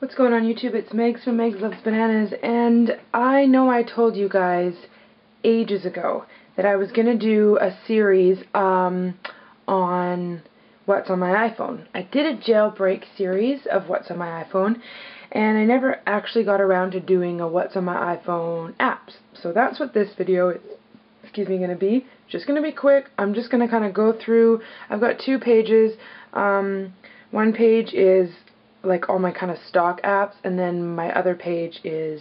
What's going on YouTube? It's Megs from Megs Loves Bananas, and I know I told you guys ages ago that I was going to do a series on what's on my iPhone. I did a jailbreak series of what's on my iPhone, and I never actually got around to doing a what's on my iPhone apps. So that's what this video is going to be. Just going to be quick. I'm just going to kind of go through. I've got two pages. One page is like all my kind of stock apps, and then my other page is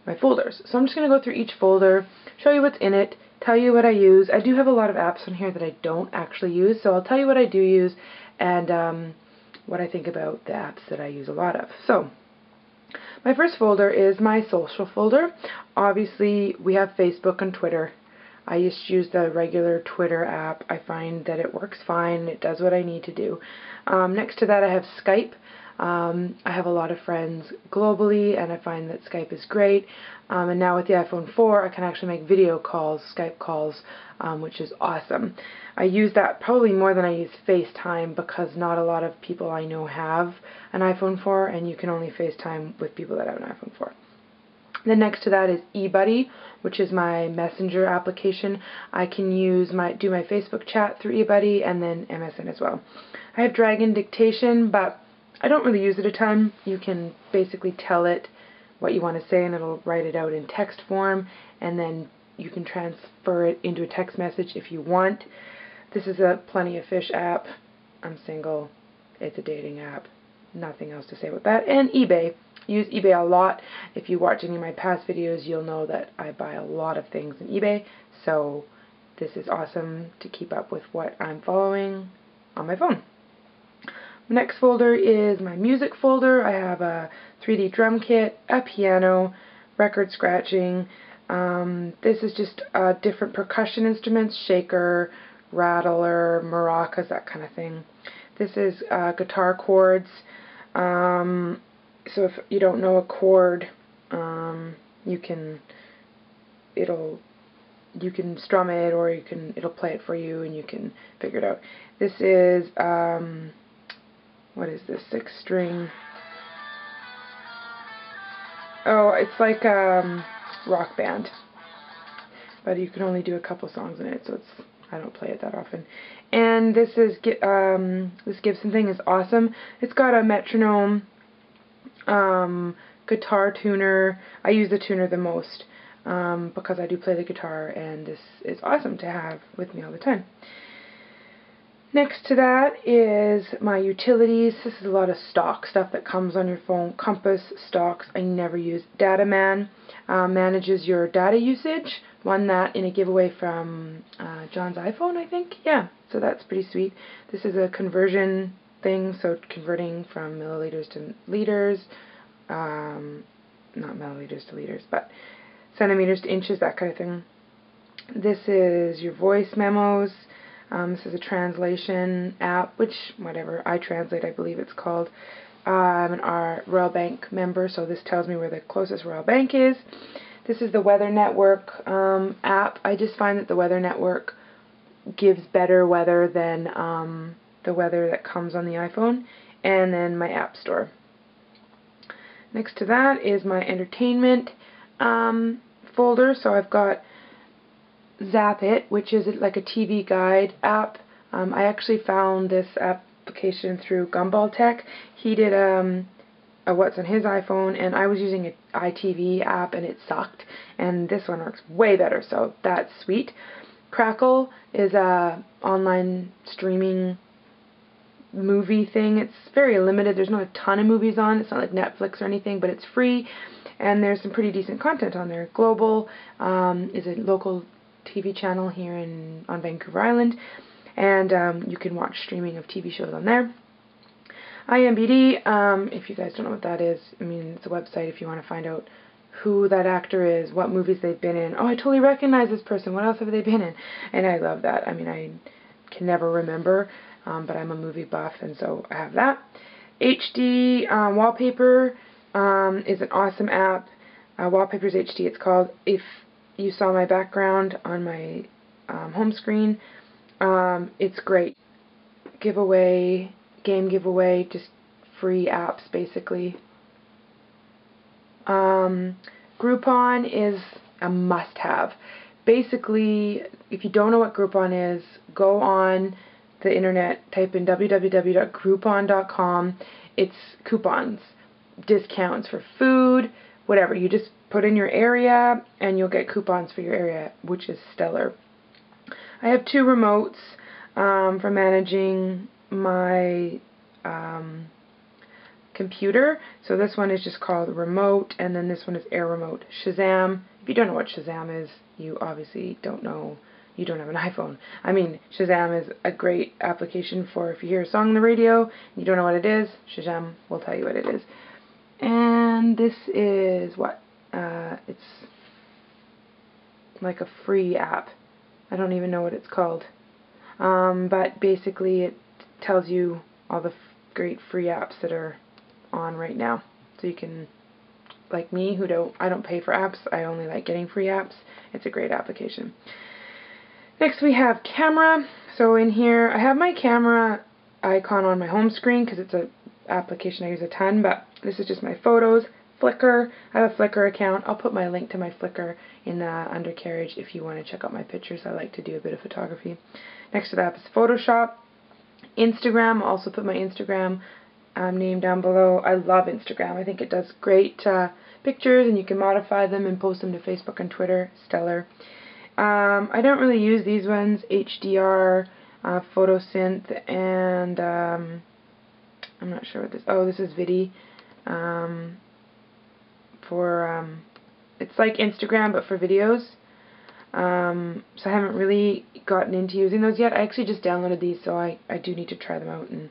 my folders. So I'm just going to go through each folder, show you what's in it, tell you what I use. I do have a lot of apps on here that I don't actually use, so I'll tell you what I do use and what I think about the apps that I use a lot of. So my first folder is my social folder. Obviously we have Facebook and Twitter. I just use the regular Twitter app. I find that it works fine. It does what I need to do. Next to that I have Skype. I have a lot of friends globally, and I find that Skype is great. And now with the iPhone 4, I can actually make video calls, Skype calls, which is awesome. I use that probably more than I use FaceTime because not a lot of people I know have an iPhone 4, and you can only FaceTime with people that have an iPhone 4. Then next to that is eBuddy, which is my messenger application. I can do my Facebook chat through eBuddy and then MSN as well. I have Dragon Dictation, but I don't really use it a ton. You can basically tell it what you want to say and it'll write it out in text form, and then you can transfer it into a text message if you want. This is a Plenty of Fish app. I'm single. It's a dating app. Nothing else to say about that. And eBay. Use eBay a lot. If you watch any of my past videos, you'll know that I buy a lot of things in eBay. So this is awesome to keep up with what I'm following on my phone. Next folder is my music folder. I have a 3D drum kit, a piano, record scratching. This is just different percussion instruments, shaker, rattler, maracas, that kind of thing. This is guitar chords. So if you don't know a chord, you can strum it, or it'll play it for you and you can figure it out. This is what is this? 6-string. Oh, it's like rock band, but you can only do a couple songs in it, so I don't play it that often. And this is this Gibson thing is awesome. It's got a metronome, guitar tuner. I use the tuner the most because I do play the guitar, and this is awesome to have with me all the time. Next to that is my utilities. This is a lot of stock stuff that comes on your phone. Compass, stocks, I never use. Dataman manages your data usage. Won that in a giveaway from John's iPhone, I think. Yeah, so that's pretty sweet. This is a conversion thing, so converting from milliliters to liters. Not milliliters to liters, but centimeters to inches, that kind of thing. This is your voice memos. This is a translation app, which, whatever, iTranslate, I believe it's called. I'm an Royal Bank member, so this tells me where the closest Royal Bank is. This is the Weather Network app. I just find that the Weather Network gives better weather than the weather that comes on the iPhone. And then my App Store. Next to that is my entertainment folder. So I've got Zap It, which is like a TV guide app. I actually found this application through Gumball Tech. He did a what's on his iPhone, and I was using an iTV app and it sucked, and this one works way better, so that's sweet. Crackle is a online streaming movie thing. It's very limited. There's not a ton of movies on. It's not like Netflix or anything, but it's free, and there's some pretty decent content on there. Global is a local TV channel here on Vancouver Island, and you can watch streaming of TV shows on there. IMDb, if you guys don't know what that is, I mean, it's a website if you want to find out who that actor is, what movies they've been in. Oh, I totally recognize this person. What else have they been in? And I love that. I mean, I can never remember, but I'm a movie buff, and so I have that. HD Wallpaper is an awesome app. Wallpapers HD, it's called. If you saw my background on my home screen, it's great. Giveaway, game giveaway, just free apps basically. Groupon is a must-have. Basically, if you don't know what Groupon is, go on the internet, type in www.groupon.com. It's coupons, discounts for food, whatever. You just put in your area and you'll get coupons for your area, which is stellar. I have 2 remotes for managing my computer. So this one is just called Remote, and then this one is Air Remote. Shazam, if you don't know what Shazam is, you obviously don't know, you don't have an iPhone. I mean, Shazam is a great application for if you hear a song on the radio and you don't know what it is, Shazam will tell you what it is. And this is what? It's like a free app. I don't even know what it's called. But basically it tells you all the great free apps that are on right now. So you can, like me, I don't pay for apps, I only like getting free apps. It's a great application. Next we have camera. So in here I have my camera icon on my home screen because it's an application I use a ton, but this is just my photos. Flickr, I have a Flickr account. I'll put my link to my Flickr in the undercarriage if you want to check out my pictures. I like to do a bit of photography. Next to that is Photoshop. Instagram, I'll also put my Instagram name down below. I love Instagram. I think it does great pictures, and you can modify them and post them to Facebook and Twitter. Stellar. I don't really use these ones, HDR, Photosynth, and I'm not sure what this, this is Vidi. It's like Instagram but for videos. So I haven't really gotten into using those yet. I actually just downloaded these, so I do need to try them out and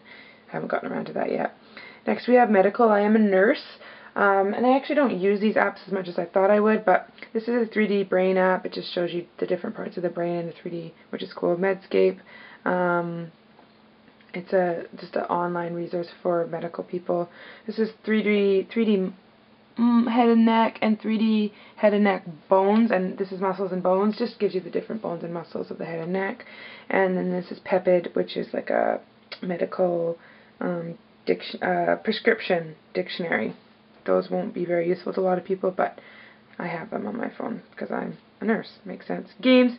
haven't gotten around to that yet. Next we have medical. I am a nurse, and I actually don't use these apps as much as I thought I would, but this is a 3D brain app. It just shows you the different parts of the brain in the 3D, which is cool. Medscape. It's just an online resource for medical people. This is 3D head and neck and 3D head and neck bones, and this is muscles and bones. Just gives you the different bones and muscles of the head and neck. And then this is Pepid, which is like a medical prescription dictionary. Those won't be very useful to a lot of people, but I have them on my phone because I'm a nurse. Makes sense. Games.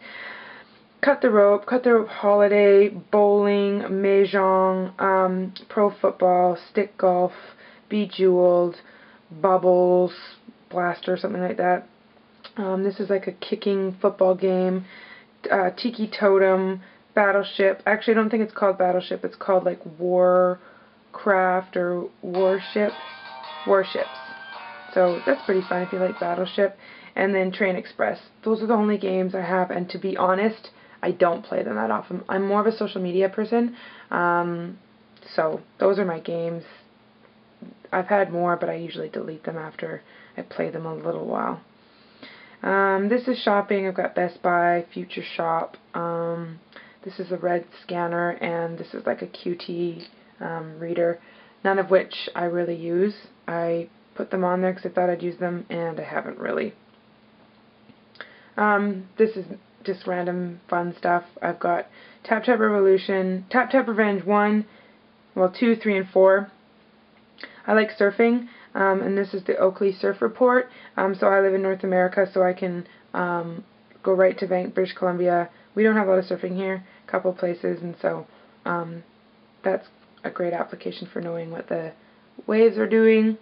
Cut the Rope Holiday, Bowling, Mahjong, Pro Football, Stick Golf, Bejeweled, Bubbles, Blaster, something like that. This is like a kicking football game. Tiki Totem, Battleship. Actually, I don't think it's called Battleship. It's called like Warcraft or Warships. So that's pretty fun if you like Battleship. And then Train Express. Those are the only games I have, and to be honest, I don't play them that often. I'm more of a social media person, so those are my games. I've had more, but I usually delete them after I play them a little while. This is shopping. I've got Best Buy, Future Shop. This is a red scanner, and this is like a QT reader, none of which I really use. I put them on there because I thought I'd use them, and I haven't really. This is just random fun stuff. I've got Tap Tap Revolution, Tap Tap Revenge 1, well 2, 3, and 4. I like surfing, and this is the Oakley Surf Report. So I live in North America, so I can go right to British Columbia. We don't have a lot of surfing here, a couple places, and so that's a great application for knowing what the waves are doing.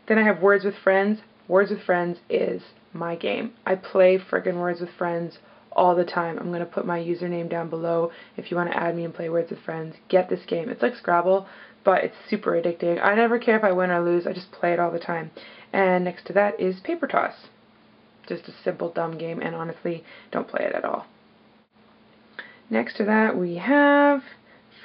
Then I have Words with Friends. Words with Friends is my game. I play friggin' Words with Friends all the time. I'm going to put my username down below if you want to add me and play Words with Friends. Get this game. It's like Scrabble, but it's super addicting. I never care if I win or lose. I just play it all the time. And next to that is Paper Toss. Just a simple, dumb game, and honestly, don't play it at all. Next to that we have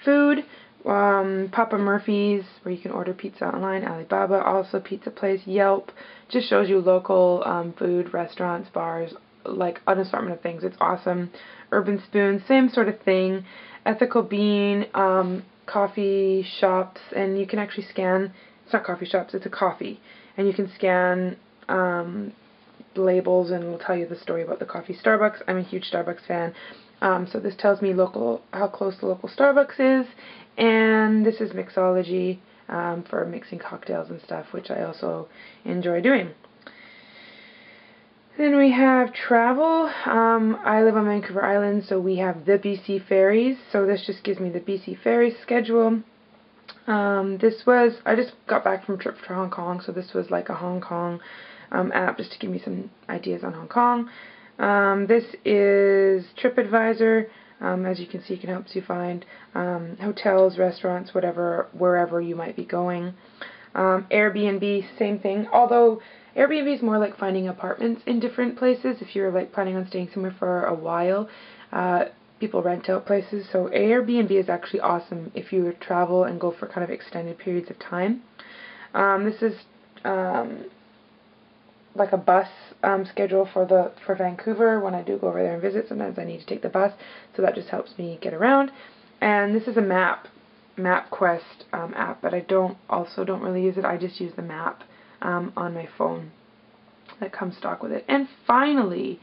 food. Papa Murphy's, where you can order pizza online. Alibaba, also Pizza Place. Yelp, just shows you local food, restaurants, bars, like an assortment of things. It's awesome. Urban Spoon, same sort of thing. Ethical Bean, coffee shops, and you can actually scan, it's not coffee shops, it's a coffee, and you can scan labels and it'll tell you the story about the coffee. Starbucks, I'm a huge Starbucks fan. So this tells me how close the local Starbucks is, and this is mixology for mixing cocktails and stuff, which I also enjoy doing. Then we have travel. I live on Vancouver Island, so we have the BC ferries. So this just gives me the BC ferries schedule. I just got back from a trip to Hong Kong, so this was like a Hong Kong app just to give me some ideas on Hong Kong. This is TripAdvisor. As you can see, it helps you find hotels, restaurants, whatever, wherever you might be going. Airbnb, same thing, although Airbnb is more like finding apartments in different places. If you're like planning on staying somewhere for a while, people rent out places. So Airbnb is actually awesome if you travel and go for kind of extended periods of time. This is like a bus schedule for Vancouver. When I do go over there and visit, sometimes I need to take the bus, so that just helps me get around. And this is a MapQuest app, but I don't really use it. I just use the map on my phone that comes stock with it. And finally,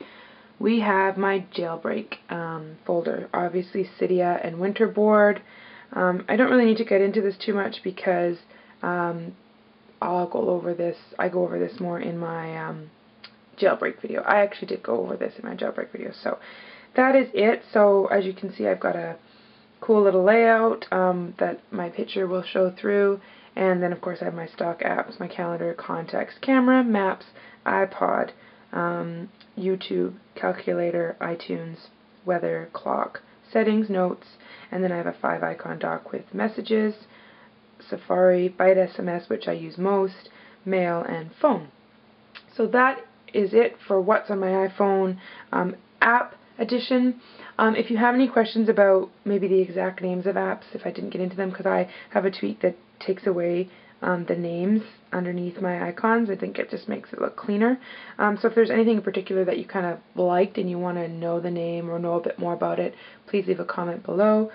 we have my jailbreak folder. Obviously, Cydia and Winterboard. I don't really need to get into this too much because I go over this more in my jailbreak video. I actually did go over this in my jailbreak video. So that is it. So as you can see, I've got a cool little layout that my picture will show through, and then of course I have my stock apps, my calendar, contacts, camera, maps, iPod, YouTube, calculator, iTunes, weather, clock, settings, notes, and then I have a 5-icon dock with messages, Safari, Byte SMS, which I use most, mail, and phone. So that is it for what's on my iPhone app edition. If you have any questions about maybe the exact names of apps, if I didn't get into them, because I have a tweak that takes away the names underneath my icons, I think it just makes it look cleaner. So if there's anything in particular that you kind of liked and you want to know the name or know a bit more about it, please leave a comment below.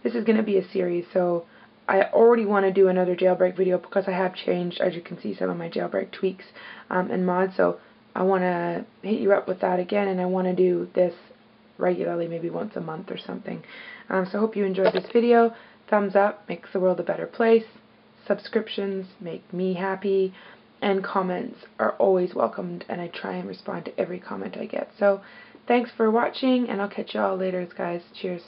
This is going to be a series, so I already want to do another jailbreak video because I have changed, as you can see, some of my jailbreak tweaks and mods, so I want to hit you up with that again, and I want to do this regularly, maybe once a month or something. So I hope you enjoyed this video. Thumbs up makes the world a better place. Subscriptions make me happy, and comments are always welcomed, and I try and respond to every comment I get. So thanks for watching, and I'll catch you all later, guys. Cheers.